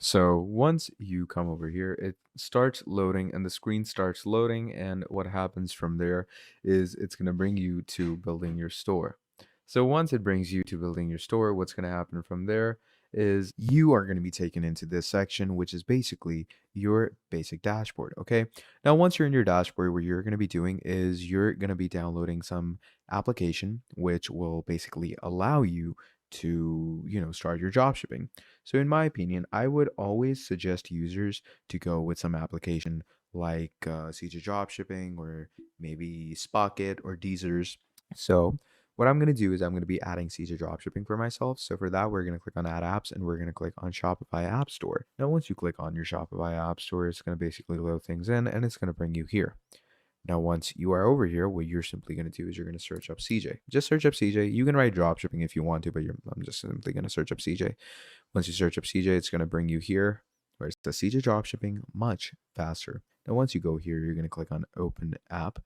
So once you come over here, it starts loading and the screen starts loading. And what happens from there is it's going to bring you to building your store. So once it brings you to building your store, what's going to happen from there is you are going to be taken into this section, which is basically your basic dashboard. Okay. Now, once you're in your dashboard, what you're going to be doing is you're going to be downloading some application, which will basically allow you to, start your drop shipping. So, in my opinion, I would always suggest users to go with some application like CJ Dropshipping or maybe Spocket or Deezers. So, what I'm going to do is I'm going to be adding CJ Dropshipping for myself. So, for that, we're going to click on Add Apps and we're going to click on Shopify App Store. Now, once you click on your Shopify App Store, it's going to basically load things in and it's going to bring you here. Now, once you are over here, what you're simply going to do is you're going to search up CJ. Just search up CJ. You can write dropshipping if you want to, but I'm just simply going to search up CJ. Once you search up CJ, it's going to bring you here where it says CJ dropshipping much faster. Now, once you go here, you're going to click on open app